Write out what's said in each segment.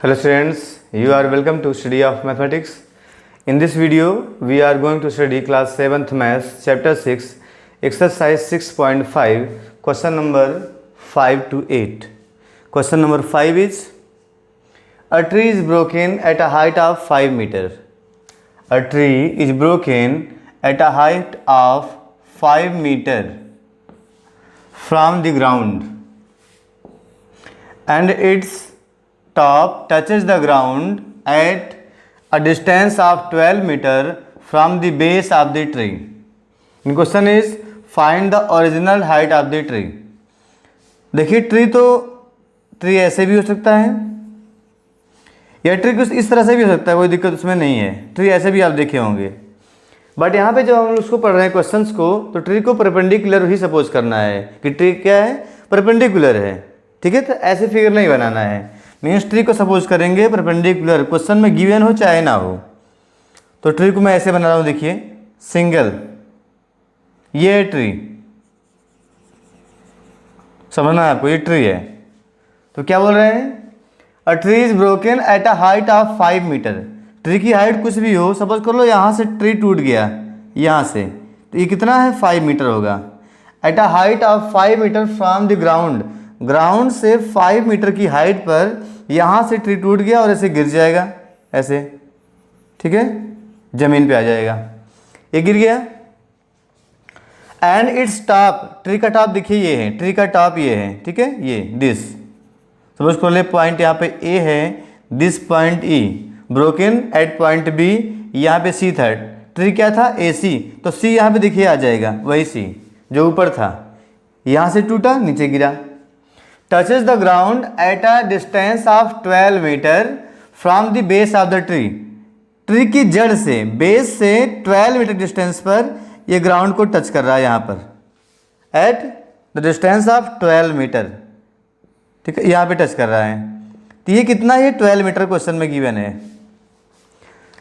Hello students, you are welcome to study of mathematics. In this video, we are going to study class 7th maths chapter 6 exercise 6.5 question number 5 to 8. Question number 5 is a tree is broken at a height of 5 meter. A tree is broken at a height of 5 meter from the ground and its top touches the ground at a distance of 12 meter from the base of the tree. The question is find the original height of the tree. देखिए tree ऐसे भी हो सकता है या tree कुछ इस तरह से भी हो सकता है, कोई दिक्कत उसमें नहीं है। ट्री ऐसे भी आप देखे होंगे, बट यहाँ पे जब हम उसको पढ़ रहे हैं क्वेश्चंस को, तो ट्री को परपेंडिकुलर ही सपोज करना है कि ट्री क्या है, परपेंडिकुलर है। ठीक है, तो ऐसे फिगर नहीं बनाना है। मीन्स ट्री को सपोज करेंगे परपेंडिकुलर, क्वेश्चन में गिवन हो चाहे ना हो। तो ट्री को मैं ऐसे बना रहा हूँ, देखिए सिंगल, ये ट्री, समझना है आपको, ये ट्री है। तो क्या बोल रहे हैं, a tree is broken at a height of 5 meter. Tree की हाइट कुछ भी हो, सपोज कर लो यहाँ से ट्री टूट गया यहाँ से, तो ये कितना है, 5 मीटर होगा। At a height of 5 meter from the ground, ground से 5 मीटर की हाइट पर यहाँ से ट्री टूट गया और ऐसे गिर जाएगा, ऐसे, ठीक है, जमीन पे आ जाएगा, ये गिर गया। एंड इट्स टॉप, ट्री का टॉप देखिए ये है, ट्री का टॉप ये है, ठीक है, ये दिस, सपोज कर ले पॉइंट यहाँ पे ए है, this point E, broken at point B, यहाँ पे सी था, ट्री क्या था, ए सी, तो सी यहाँ पे देखिए आ जाएगा, वही सी जो ऊपर था, यहाँ से टूटा नीचे गिरा। Touches the ground at a distance of 12 meter from the base of the tree. Tree की जड़ से, बेस से 12 मीटर डिस्टेंस पर ये ग्राउंड को टच कर रहा है यहाँ पर, at the distance of 12 meter, ठीक है, यहाँ पे टच कर रहा है। तो ये कितना है, 12 मीटर क्वेश्चन में गिवन है।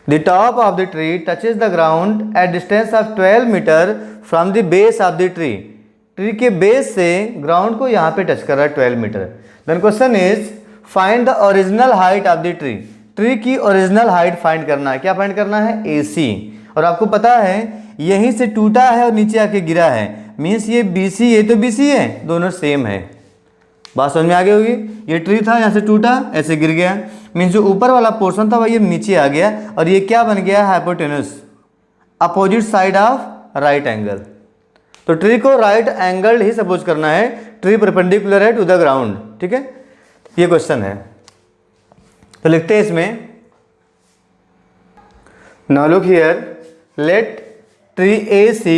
The top of the tree touches the ground at distance of 12 meter from the base of the tree. Tree के बेस से ग्राउंड को यहाँ पे टच कर रहा है 12 meter. Then question is find the original height of the tree. Tree की original height find करना है। क्या फाइंड करना है, AC। और आपको पता है यहीं से टूटा है और नीचे आके गिरा है, मीन्स ये BC, ये तो BC है, दोनों सेम है। बात समझ में आ गई होगी। ये ट्री था, यहाँ से टूटा, ऐसे गिर गया, मीन्स जो ऊपर वाला पोर्शन था वही ये नीचे आ गया, और ये क्या बन गया, hypotenuse, opposite side of right angle. तो ट्री को राइट एंगल ही सपोज करना है, ट्री परपेंडिकुलर है टू द ग्राउंड, ठीक है, ये क्वेश्चन है। तो लिखते हैं इसमें, now look here, let tree AC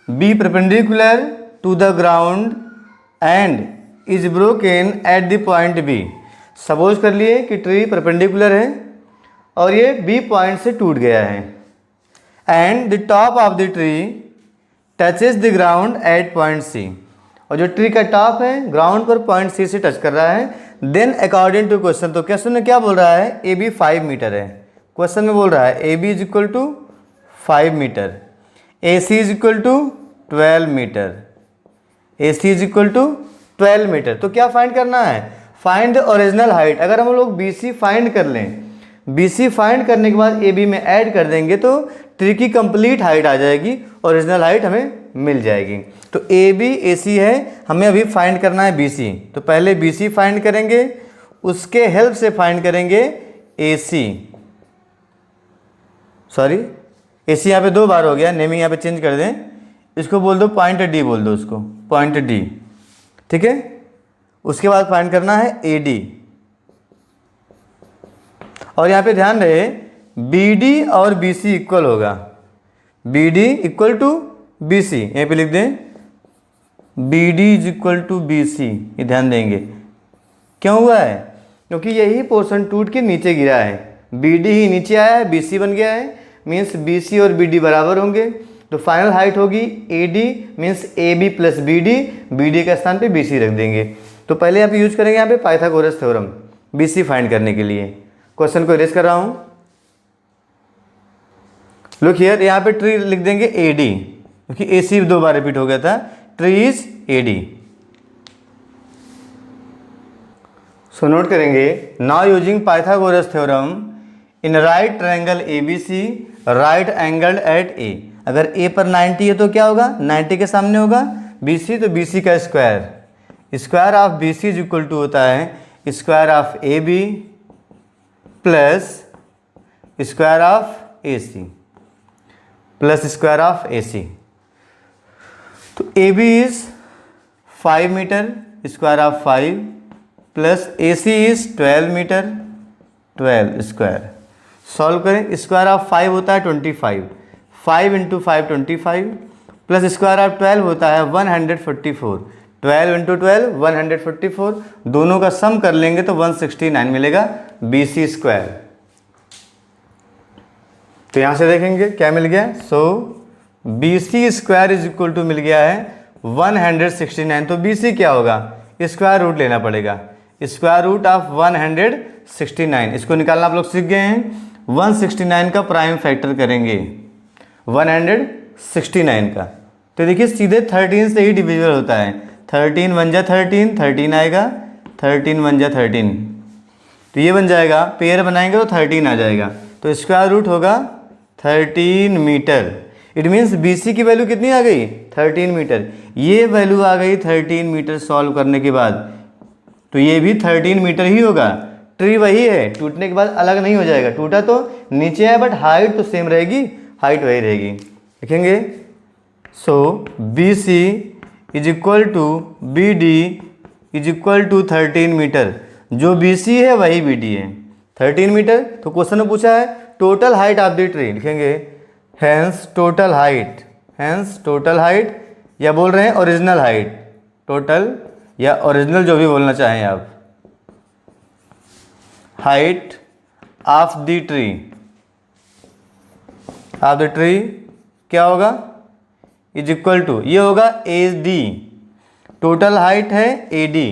be perpendicular to the ground and is broken at the point B। Suppose कर लिए कि ट्री परपेंडिकुलर है और ये B पॉइंट से टूट गया है, and the top of the tree touches the ground eight point C। और जो ट्री का टॉप है ग्राउंड पर पॉइंट C से टच कर रहा है। देन अकॉर्डिंग टू क्वेश्चन, तो क्वेश्चन में क्या बोल रहा है, AB 5 मीटर है। क्वेश्चन में बोल रहा है AB is equal to 5 meter, AC is equal to 12 meter, AC is equal to 12 meter. तो क्या फाइंड करना है, फाइंड द ओरिजिनल हाइट। अगर हम लोग BC फाइंड कर लें, BC फाइंड करने के बाद AB में ऐड कर देंगे तो ट्री की कंप्लीट हाइट आ जाएगी, ओरिजिनल हाइट हमें मिल जाएगी। तो AB AC है, हमें अभी फाइंड करना है BC। तो पहले BC फाइंड करेंगे, उसके हेल्प से फाइंड करेंगे AC, सॉरी AC यहाँ पे 2 बार हो गया, नेमिंग यहाँ पे चेंज कर दें, इसको बोल दो पॉइंट D, बोल दो उसको पॉइंट D, ठीक है। उसके बाद फाइंड करना है AD, और यहाँ पे ध्यान रहे BD और BC इक्वल होगा, BD इक्वल टू BC, यहीं पे लिख दें BD is equal to BC, ये ध्यान देंगे। क्यों हुआ है, क्योंकि यही पोर्शन टूट के नीचे गिरा है, BD ही नीचे आया है, BC बन गया है, मीन्स BC और BD बराबर होंगे। तो फाइनल हाइट होगी AD, means AB plus BD, BD के स्थान पे BC रख देंगे। तो पहले यहाँ पे यूज करेंगे यहाँ पे पाइथागोरस थ्योरम BC फाइंड करने के लिए। क्वेश्चन को इरेज कर रहा हूँ, लुक हियर, यहाँ पे ट्री लिख देंगे AD, क्योंकि AC 2 बार रिपीट हो गया था, tree is AD। So note करेंगे, now using Pythagoras theorem in right triangle ABC right angle at A. अगर ए पर 90 है तो क्या होगा, 90 के सामने होगा BC, तो BC का square of BC is equal to होता है square of AB plus square of AC plus square of AC। तो AB is 5 meter square of 5 plus AC is 12 meter 12 square. Solve करें, स्क्वायर ऑफ 5 होता है 25, 5 into 5 25 plus square of 12 होता है 144, 12 into 12 144, दोनों का सम कर लेंगे तो 169 मिलेगा BC स्क्वायर। तो यहाँ से देखेंगे क्या मिल गया, so BC square is equal to मिल गया है 169। तो BC क्या होगा, स्क्वायर रूट लेना पड़ेगा, स्क्वायर रूट ऑफ 169, इसको निकालना आप लोग सीख गए हैं। 169 का प्राइम फैक्टर करेंगे 169 का, तो देखिए सीधे 13 से ही डिविजिबल होता है। 13 1 जा 13, 13 आएगा, 13 1 जा 13, तो ये बन जाएगा, पेयर बनाएंगे तो 13 आ जाएगा, तो स्क्वायर रूट होगा 13 मीटर। इट मीन्स BC की वैल्यू कितनी आ गई, 13 मीटर। ये वैल्यू आ गई 13 मीटर सॉल्व करने के बाद, तो ये भी 13 मीटर ही होगा। ट्री वही है, टूटने के बाद अलग नहीं हो जाएगा, टूटा तो नीचे है बट हाइट तो सेम रहेगी, हाइट वही रहेगी। लिखेंगे, so BC is equal to BD is equal to 13 meter. जो BC है वही BD है, 13 मीटर। तो क्वेश्चन में पूछा है total height of the tree, लिखेंगे hence total height, hence total height, या बोल रहे हैं ओरिजिनल हाइट, टोटल या ओरिजिनल जो भी बोलना चाहें आप, height of the tree, of the tree क्या होगा, इज इक्वल टू, ये होगा AD, टोटल हाइट है AD,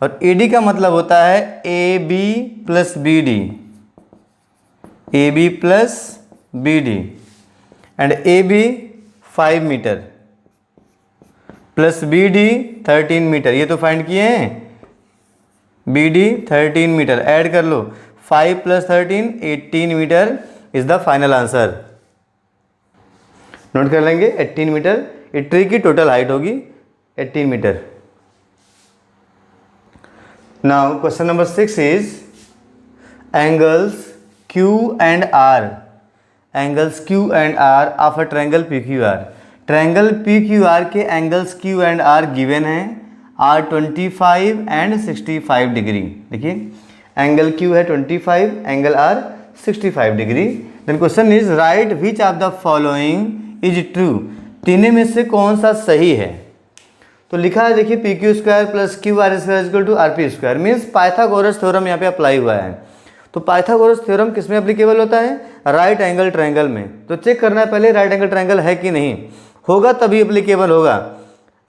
और AD का मतलब होता है AB plus BD, AB plus BD, and AB 5 metre plus BD 13 metre, ये तो फाइंड किए हैं। BD 13 मीटर, ऐड कर लो, 5 plus 13 18 meter is the final answer. Note कर लेंगे 18 मीटर, ये ट्री की टोटल हाइट होगी 18 meter. Now question number 6 is angles Q and R, angles Q and R of a triangle PQR। ट्रायंगल PQR के angles Q and R given हैं, R 25 and 65 degree. देखिए angle Q है 25, angle R 65 degree. Then question is write which of the following is true, तीनों में से कौन सा सही है। तो लिखा है देखिए PQ square plus QR square equals to RP square, means Pythagoras theorem यहाँ पे अप्लाई हुआ है। तो पाइथागोरस थ्योरम किस में एप्लीकेबल होता है, राइट एंगल ट्रायंगल में। तो चेक करना है पहले राइट एंगल ट्रायंगल है कि नहीं, होगा तभी एप्लीकेबल होगा।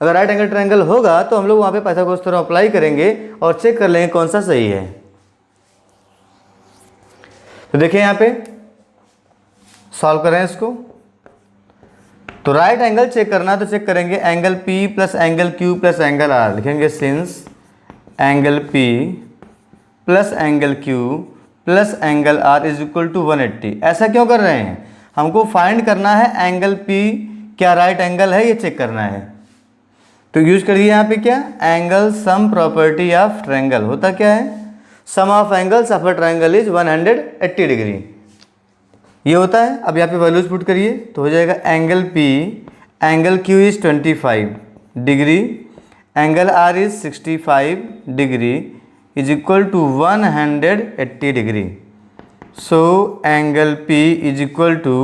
अगर राइट एंगल ट्रायंगल होगा तो हम लोग वहाँ पे पाइथागोरस थ्योरम अप्लाई करेंगे और चेक कर लेंगे कौन सा सही है। तो देखिए यहाँ पे सॉल्व करें इसको, तो राइट एंगल चेक करना, तो चेक करेंगे angle P plus angle Q plus angle R। लिखेंगे since angle P plus angle Q plus angle R is equal to 180। ऐसा क्यों कर रहे हैं, हमको फाइंड करना है एंगल P क्या राइट एंगल है, ये चेक करना है। तो यूज करिए यहाँ पे क्या, angle sum property of triangle. होता क्या है, sum of angles of a triangle is 180 degree, ये होता है। अब यहाँ पे वैल्यूज पुट करिए तो हो जाएगा angle P, angle Q is 25 degree, angle R is 65 degree is equal to 180 degree. So angle P is equal to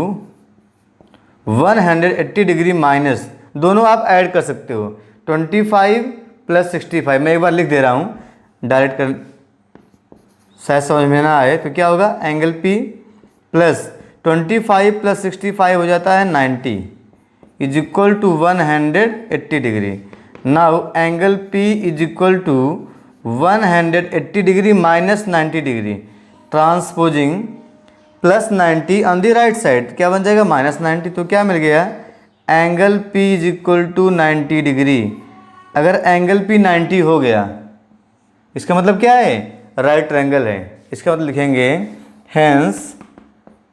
180 degree minus, दोनों आप ऐड कर सकते हो, 25 प्लस 65। मैं एक बार लिख दे रहा हूँ डायरेक्ट कर, शायद समझ में ना आए। तो क्या होगा, एंगल P प्लस 25 प्लस 65 हो जाता है 90 is equal to 180 degree. Now angle P is equal to 180 degree minus 90 degree, transposing plus 90 on the right side, क्या बन जाएगा माइनस 90। तो क्या मिल गया, angle P is equal to 90 degree. अगर एंगल P 90 हो गया इसका मतलब क्या है, राइट ट्रायंगल है। इसका मतलब लिखेंगे hence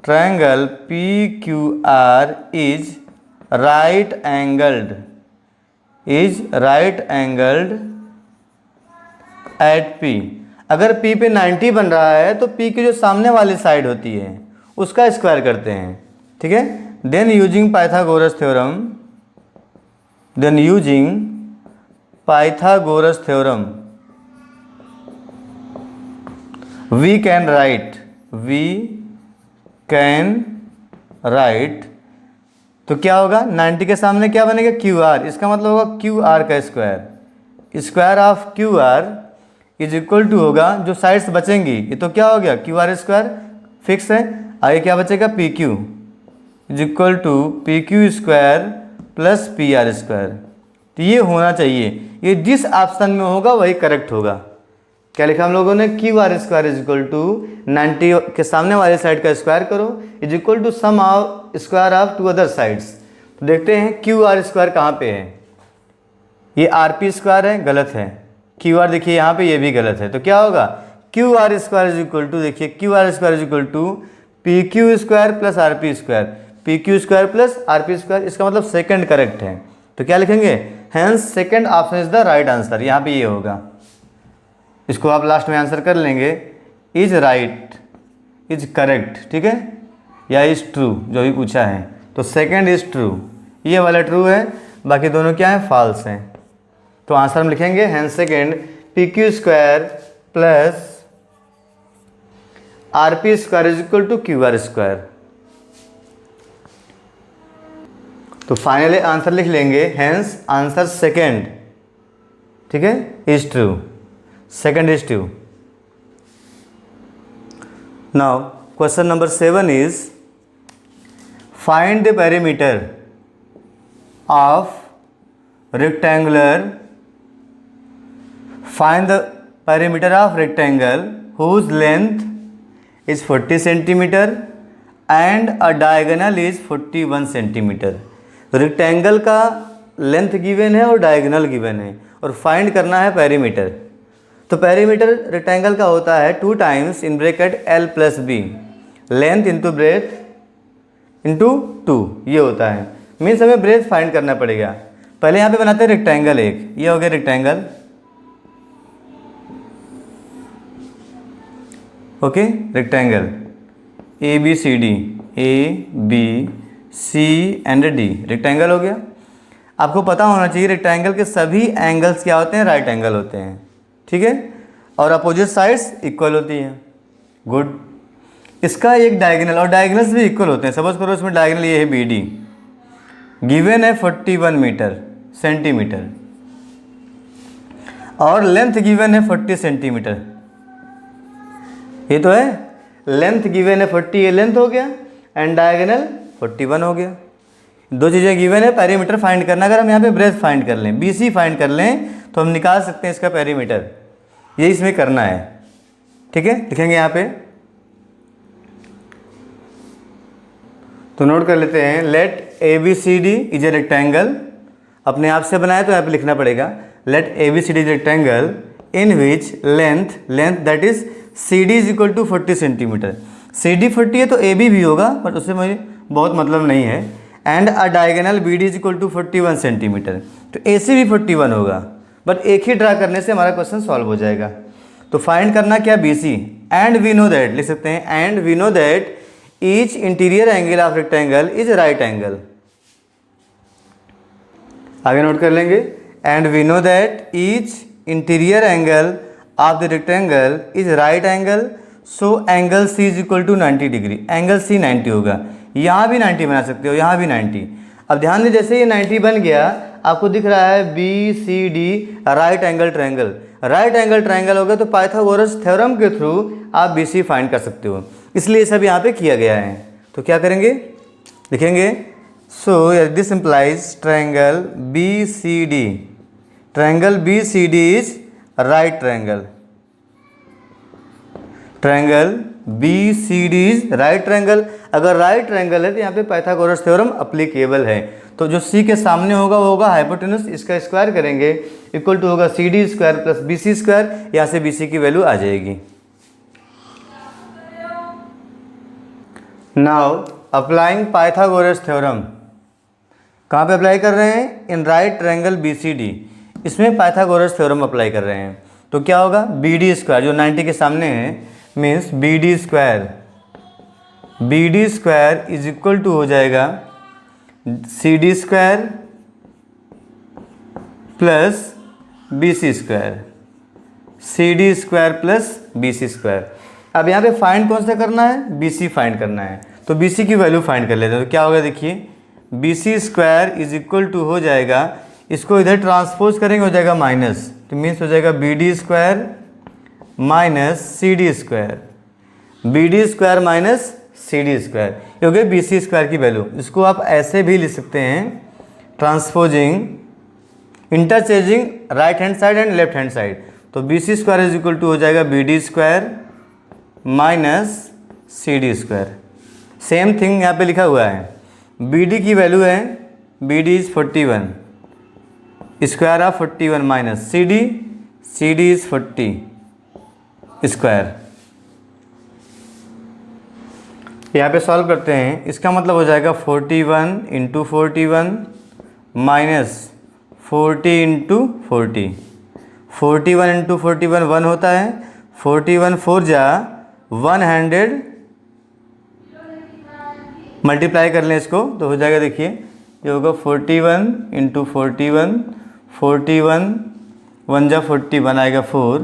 triangle P Q R is right angled at P। अगर P पे 90 बन रहा है तो P की जो सामने वाली साइड होती है उसका स्क्वायर करते हैं, ठीक है। Then using Pythagoras theorem we can write तो क्या होगा, 90 के सामने क्या बनेगा, क्यू आर। इसका मतलब होगा क्यू आर का square of Q R is equal to होगा, जो साइड्स बचेंगी ये तो क्या हो गया, क्यू आर स्क्वायर फिक्स है, आगे क्या बचेगा, P Q is equal to P Q square plus P R square. तो ये होना चाहिए, ये जिस ऑप्शन में होगा वही करेक्ट होगा। क्या लिखा हम लोगों ने, Q R square is equal to 90 के सामने वाले साइड का स्क्वायर करो is equal to sum of square of two other sides. तो देखते हैं क्यू आर स्क्वायर कहाँ पे है, ये आर पी स्क्वायर है, गलत है। क्यू आर देखिए यहाँ पे, ये भी गलत है। तो क्या होगा, Q R square is equal to, देखिए Q R square is equal to P Q square plus R P square, P Q square plus R P square. इसका मतलब सेकंड करेक्ट है। तो क्या लिखेंगे, hence second option is the right answer. यहाँ पे ये होगा, इसको आप लास्ट में आंसर कर लेंगे, इज राइट, इज करेक्ट, ठीक है, या इज ट्रू, जो भी पूछा है। तो सेकंड इज ट्रू, ये वाला ट्रू है, बाकी दोनों क्या है, फॉल्स हैं। तो आंसर हम लिखेंगे hence second P Q square plus R P square is equal to Q R square. तो फाइनली आंसर लिख लेंगे हेंस आंसर सेकंड, ठीक है, is true, second is true. Now question number 7 is find the perimeter of rectangular Find the perimeter of rectangle whose length is 40 centimeter and a diagonal is 41 centimeter। Rectangle का length given है और diagonal given है और find करना है perimeter. तो perimeter rectangle का होता है 2 times in bracket L plus B, length into breadth into 2, ये होता है। मीन्स हमें ब्रेथ फाइंड करना पड़ेगा। पहले यहाँ पे बनाते हैं रेक्टेंगल एक, ये हो गया rectangle, okay, rectangle ABCD, ABC and D, rectangle हो गया। आपको पता होना चाहिए रेक्टेंगल के सभी एंगल्स क्या होते हैं, राइट एंगल होते हैं, ठीक है, और अपोजिट साइड्स इक्वल होती हैं। गुड। इसका एक डायगोनल, और डायगोनल्स भी इक्वल होते हैं। सपोज करो इसमें डायगोनल ये है BD, गिवन है 41 सेंटीमीटर और लेंथ गिवन है 40 सेंटीमीटर। ये तो है, लेंथ गिवन है 40, ये लेंथ हो गया, एंड डायगोनल 41 हो गया। दो चीज़ें गिवन है, पेरीमीटर फाइंड करना। अगर हम यहाँ पे ब्रेथ फाइंड कर लें, BC फाइंड कर लें, तो हम निकाल सकते हैं इसका पेरीमीटर। ये इसमें करना है, ठीक है, लिखेंगे यहाँ पे। तो नोट कर लेते हैं, let ABCD is a rectangle. अपने आप से बनाया तो यहाँ पे लिखना पड़ेगा, let ABCD is rectangle in which length that is CD is equal to 40 centimetre. CD 40 है तो AB भी होगा, बट उससे मुझे बहुत मतलब नहीं है। And a diagonal BD is equal to 41 centimetre, तो AC भी 41 होगा, बट एक ही ड्रा करने से हमारा क्वेश्चन सॉल्व हो जाएगा। तो फाइंड करना क्या, BC, and we know that, लिख सकते हैं, and we know that each interior angle of rectangle is right angle. आगे नोट कर लेंगे, and we know that each interior angle of the rectangle is right angle, so angle C is equal to 90 degree. Angle C 90 होगा, यहाँ भी 90 बना सकते हो, यहाँ भी 90। अब ध्यान दें, जैसे ये 90 बन गया, आपको दिख रहा है BCD right angle triangle. Right angle triangle होगा तो पाइथागोरस थ्योरम के थ्रू आप BC फाइंड कर सकते हो, इसलिए सब यहाँ पे किया गया है। तो क्या करेंगे, लिखेंगे, so this implies triangle BCD is right triangle. Triangle B C D is right triangle. अगर राइट ट्रायंगल है तो यहाँ पे पाइथागोरस थ्योरम अप्लीकेबल है। तो जो सी के सामने होगा वो होगा हाइपोटेनस, इसका स्क्वायर करेंगे इक्वल टू होगा C D square plus B C square. यहाँ से बी सी की वैल्यू आ जाएगी। नाउ अप्लाइंग पाइथागोरस थ्योरम, कहाँ पे अप्लाई कर रहे हैं? In right triangle B C D, इसमें पाइथागोरस थ्योरम अप्लाई कर रहे हैं। तो क्या होगा? बी डी स्क्वायर जो 90 के सामने है means B D square is equal to हो जाएगा C D square plus B C square, C D square plus B C square. अब यहाँ पे फाइंड कौन सा करना है? बी सी फाइंड करना है। तो बी सी की वैल्यू फाइंड कर लेते हैं। तो क्या होगा देखिए, B C square is equal to हो जाएगा, इसको इधर ट्रांसपोज करेंगे हो जाएगा माइनस, तो मीन्स हो जाएगा B D square minus C D square, B D square minus C D square, ये हो गया बी सी स्क्वायर की वैल्यू। इसको आप ऐसे भी लिख सकते हैं, transposing interchanging right hand side and left hand side. तो B C square is equal to हो जाएगा B D square minus C D square. Same thing यहाँ पे लिखा हुआ है, बी डी की वैल्यू है B D is 41, square of 41 minus C D is 40 square. यहाँ पे सॉल्व करते हैं, इसका मतलब हो जाएगा 41 इंटू 41 माइनस 40 इंटू 40, 41 इंटू 41 1 होता है, 41 4 जा 100, मल्टीप्लाई कर लें इसको तो हो जाएगा देखिए ये होगा 41 इंटू 41, 41 1 जा 41 आएगा 4,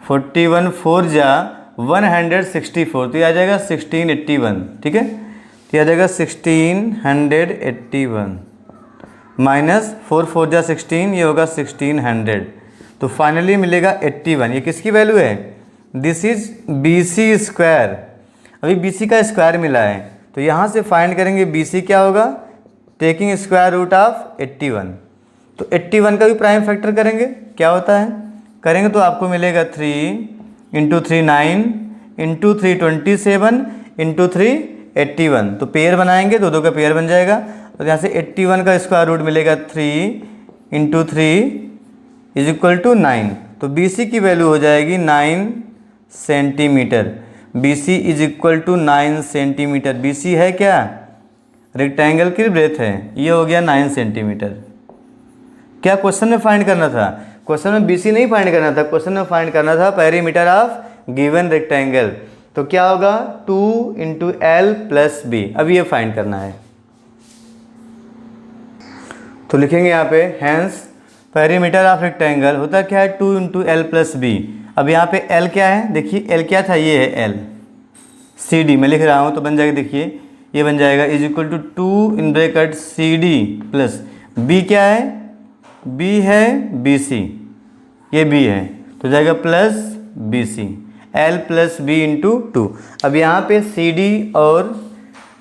41 4 जा 164, तो ये आ जाएगा 1681, ठीक है। तो ये आ जाएगा 1681 माइनस 4 4 जा 16, ये होगा 1600, तो फाइनली मिलेगा 81। ये किसकी वैल्यू है? This is B C square. अभी बी सी का स्क्वायर मिला है तो यहाँ से फाइंड करेंगे बी सी क्या होगा, टेकिंग स्क्वायर रूट ऑफ 81। तो 81 का भी प्राइम फैक्टर करेंगे, क्या होता है करेंगे तो आपको मिलेगा 3 इंटू 3 9 इंटू 3 27 इंटू 3 81। तो पेयर बनाएंगे, दो का पेयर बन जाएगा। तो यहाँ से 81 का स्क्वायर रूट मिलेगा 3 इंटू 3 इज इक्वल टू 9। तो बी सी की वैल्यू हो जाएगी 9 centimetre. B C is equal to 9 centimetre. B C है क्या? रेक्टेंगल की ब्रेथ है, ये हो गया 9 सेंटीमीटर। क्या क्वेश्चन में फाइंड करना था? क्वेश्चन में बी सी नहीं फाइंड करना था, क्वेश्चन में फाइंड करना था पेरीमीटर ऑफ गिवन रेक्टेंगल। तो क्या होगा 2 इंटू एल प्लस बी। अब ये फाइंड करना है तो लिखेंगे यहाँ पे हैंस पेरीमीटर ऑफ रेक्टेंगल होता क्या है 2 इंटू एल प्लस बी। अब यहाँ पे एल क्या है? देखिए एल क्या था, ये है एल, सी डी मैं लिख रहा हूँ तो बन जाएगा देखिए ये बन जाएगा is equal to 2 in bracket C D plus B क्या है? बी है बी सी, ये बी है तो जाएगा plus B C, L plus B into 2। अब यहाँ पे सी डी और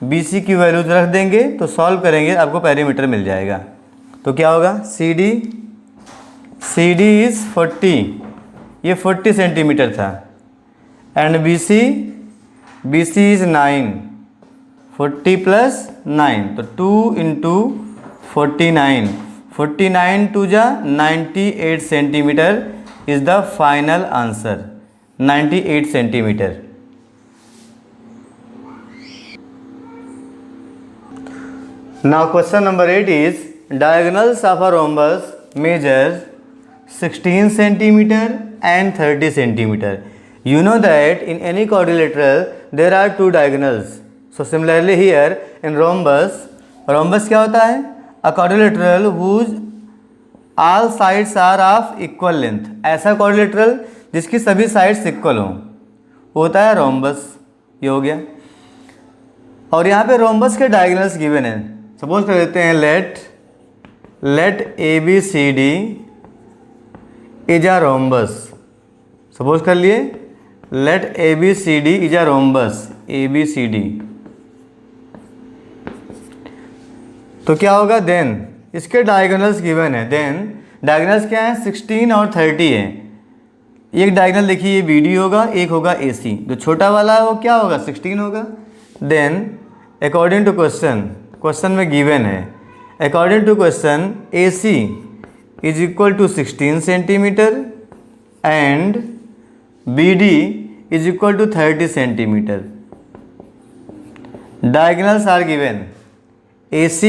बी सी की वैल्यूज रख देंगे तो सॉल्व करेंगे आपको पेरीमीटर मिल जाएगा। तो क्या होगा सी डी इज़ 40, ये 40 सेंटीमीटर था, and B C is 9, 40 plus 9 तो 2 इंटू 49, 49 टू जा 98 centimetre is the final answer, 98 centimetre. Now question number 8 is diagonals of a rhombus measures 16 centimeter and 30 centimeter. You know that in any quadrilateral there are two diagonals. So similarly here in rhombus क्या होता है? A quadrilateral whose all sides are of equal length. ऐसा quadrilateral जिसकी सभी sides equal हों होता है rhombus। ये हो गया। और यहाँ पे rhombus के diagonals given हैं। सपोज कर लेते हैं let ABCD is a rhombus। Suppose कर लिए let ABCD is a rhombus, ABCD। तो क्या होगा देन इसके डायगोनल्स गिवन है, देन डायगोनल्स क्या है 16 और 30 है। एक डायगोनल देखिए ये BD होगा, एक होगा AC। जो छोटा वाला है वो क्या होगा, 16 होगा। देन अकॉर्डिंग टू क्वेश्चन में गिवन है, according to question AC is equal to 16 centimetre and BD is equal to 30 centimetre. Diagonals are given, AC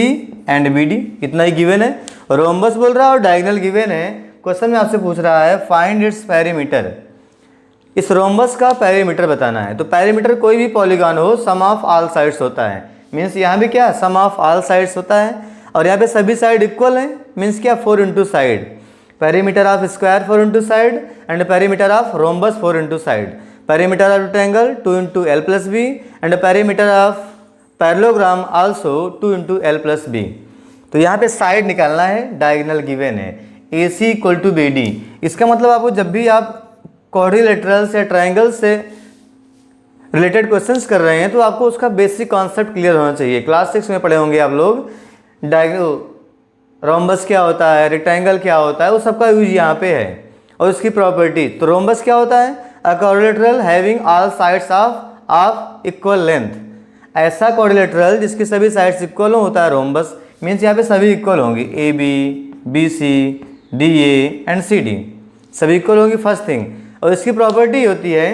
and BD इतना ही गिवन है। रोम्बस बोल रहा है और डायगोनल गिवन है। क्वेश्चन में आपसे पूछ रहा है फाइंड इट्स पेरीमीटर, इस रोम्बस का पेरीमीटर बताना है। तो पेरीमीटर कोई भी पॉलीगॉन हो, सम ऑफ ऑल साइड्स होता है। मीन्स यहाँ भी क्या, सम ऑफ ऑल साइड्स होता है। और यहाँ पे सभी साइड इक्वल हैं, मीन्स क्या, 4 into side. Perimeter of square 4 into side and perimeter of rhombus 4 into side. Perimeter of rectangle 2 into L plus B and perimeter of parallelogram also 2 into L plus B. तो यहाँ पे side निकालना है, diagonal given है AC equal to BD। इसका मतलब आपको जब भी आप क्वाड्रिलेटरल्स या ट्रायंगल से रिलेटेड क्वेश्चंस कर रहे हैं तो आपको उसका बेसिक कॉन्सेप्ट क्लियर होना चाहिए। क्लास 6 में पढ़े होंगे आप लोग, रोम्बस क्या होता है, रेक्टेंगल क्या होता है, वो सबका यूज यहाँ पे है। और उसकी प्रॉपर्टी, तो रोम्बस क्या होता है, अ quadrilateral having all sides of equal length. ऐसा क्वाड्रिलेटरल जिसकी सभी साइड्स इक्वल होता है रोम्बस। मीन्स यहाँ पे सभी इक्वल होंगी, AB, BC, DA and CD सभी इक्वल होंगी, फर्स्ट थिंग। और इसकी प्रॉपर्टी होती है,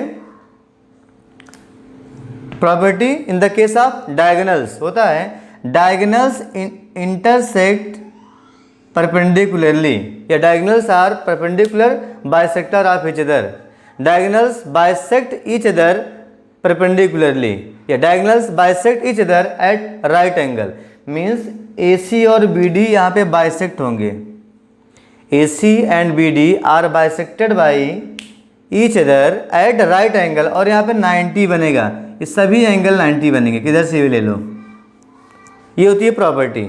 property in the case of diagonals होता है, डायगोनल्स इंटरसेक्ट परपेंडिकुलरली, या diagonals are perpendicular bisector of each other. Diagonals bisect each other perpendicularly, या diagonals bisect each other at right angle. Means AC और BD यहाँ पे bisect होंगे। AC and BD are bisected by each other at right angle. और यहाँ पे 90 बनेगा, ये सभी एंगल 90 बनेंगे, किधर से भी ले लो। ये होती है प्रॉपर्टी।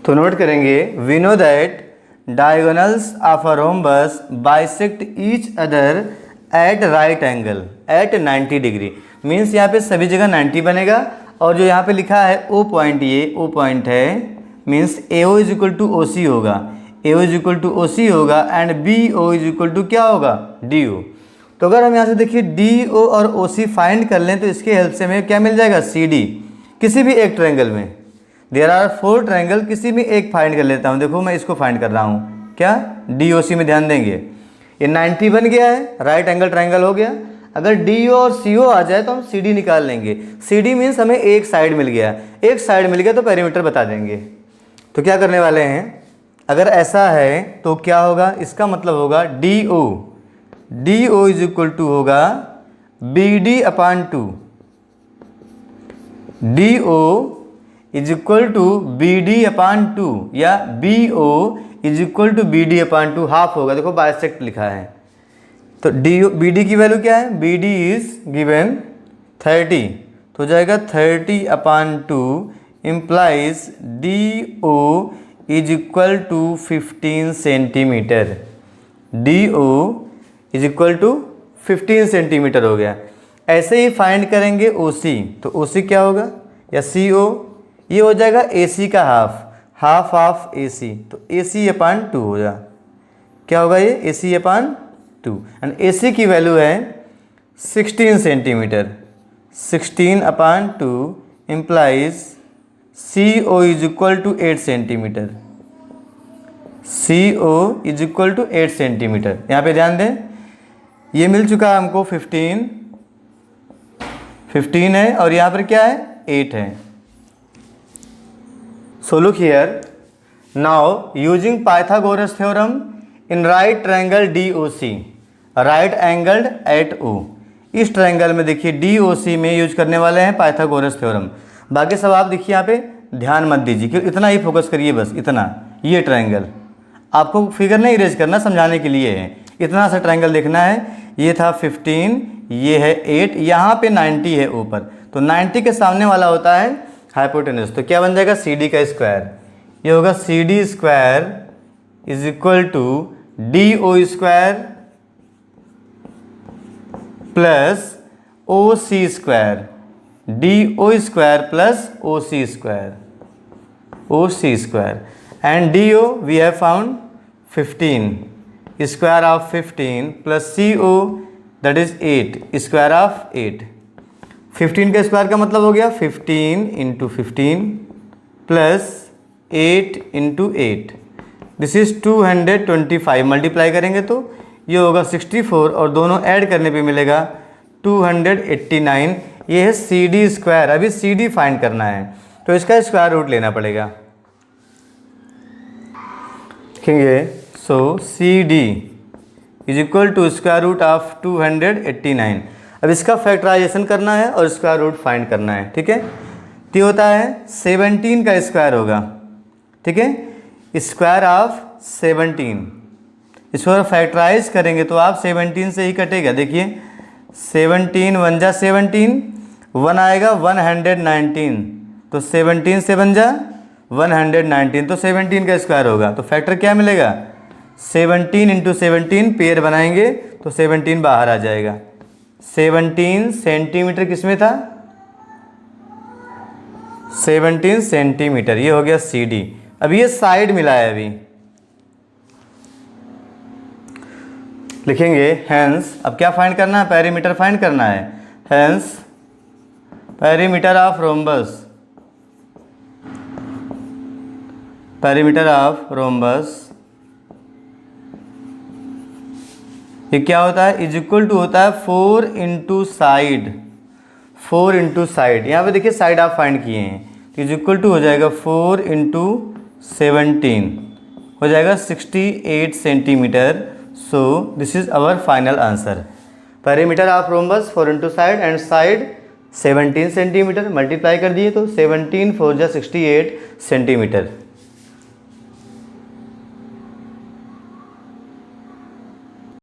तो नोट करेंगे, we know that diagonals of a rhombus bisect each other at right angle at 90 degree. Means यहाँ पे सभी जगह 90 बनेगा। और जो यहाँ पे लिखा है O पॉइंट, ये O पॉइंट है, means AO is equal to OC होगा, AO is equal to OC होगा and BO is equal to क्या होगा, DO। तो अगर हम यहाँ से देखिए DO और OC फाइंड कर लें तो इसके हेल्प से हमें क्या मिल जाएगा, CD। किसी भी एक ट्रायंगल में, देयर आर 4 ट्रायंगल, किसी भी एक फाइंड कर लेता हूँ। देखो मैं इसको फाइंड कर रहा हूँ, क्या, DOC में ध्यान देंगे। ये 90 बन गया है, राइट एंगल ट्रायंगल हो गया। अगर DO और CO आ जाए तो हम CD निकाल लेंगे। CD मीन्स हमें एक साइड मिल गया, एक साइड मिल गया तो पेरीमीटर बता देंगे। तो क्या करने वाले हैं, अगर ऐसा है तो क्या होगा, इसका मतलब होगा DO इज इक्वल टू होगा BD upon 2। DO is equal to BD upon 2 या BO is equal to BD upon 2, half होगा। देखो बाइसेक्ट लिखा है। तो BD की वैल्यू क्या है, BD इज गिवन 30, तो हो जाएगा 30 upon 2 implies DO is equal to 15 centimetre. DO is equal to 15 centimetre हो गया। ऐसे ही फाइंड करेंगे OC, तो OC क्या होगा, या CO, ये हो जाएगा AC का हाफ ऑफ AC, तो AC अपान 2 हो जा, क्या होगा ये, AC अपान 2 एंड AC की वैल्यू है 16 centimetre. 16 upon 2 implies CO is equal to 8 centimetre. CO is equal to 8 centimetre. यहाँ पे ध्यान दें, ये मिल चुका है हमको 15 है और यहाँ पर क्या है, 8 है। So look here, now using Pythagoras theorem in right triangle DOC, right angled at O। इस ट्रायंगल में देखिए DOC में यूज करने वाले हैं पाइथागोरस थ्योरम। बाकी सब आप देखिए यहाँ पे ध्यान मत दीजिए, क्योंकि इतना ही फोकस करिए बस, इतना। ये ट्रायंगल आपको फिगर नहीं इरेज करना, समझाने के लिए है। इतना सा ट्रायंगल देखना है। ये था 15, ये है 8, यहाँ पे 90 है ऊपर, तो 90 के सामने वाला होता है हाइपोटेनस। तो क्या बन जाएगा, CD का स्क्वायर। ये होगा CD square is equal to DO square plus OC square, DO square plus OC square, and DO we have found 15 square of 15 plus CO that is 8 square of 8। 15 का square का मतलब हो गया 15 into 15 plus 8 into 8, this is 225। Multiply करेंगे तो ये होगा 64 और दोनों ऐड करने पे मिलेगा 289। ये है CD स्क्वायर। अभी CD फाइंड करना है तो इसका स्क्वायर रूट लेना पड़ेगा। देखेंगे so CD is equal to square root of 289। अब इसका फैक्टराइजेशन करना है और स्क्वायर रूट फाइंड करना है, ठीक है। तो ये होता है 17 का स्क्वायर होगा, ठीक है, स्क्वायर ऑफ 17। इसको अगर फैक्टराइज करेंगे तो आप 17 से ही कटेगा। देखिए 17 1 जा 17, 1 आएगा 119, तो 17 से 1 जा 119, तो 17 का स्क्वायर होगा। तो फैक्टर क्या मिलेगा 17 इंटू 17 पेयर बनाएंगे तो 17 बाहर आ जाएगा। 17 सेंटीमीटर किसमें था 17 सेंटीमीटर, ये हो गया CD। अभी ये साइड मिला है। अभी लिखेंगे हेंस, अब क्या फाइंड करना है, पेरीमीटर फाइंड करना है। Hence perimeter of rhombus, perimeter of rhombus ये क्या होता है, इज इक्वल टू होता है 4 इंटू साइड, 4 इंटू साइड। यहाँ पे देखिए साइड आप फाइंड किए हैं, तो इज इक्वल टू हो जाएगा 4 इंटू 17 हो जाएगा 68 centimetre. So this is our final answer. Perimeter of rhombus 4 into side and side 17 centimetre. Multiply कर दिए तो 17 4 जा 68 सेंटीमीटर।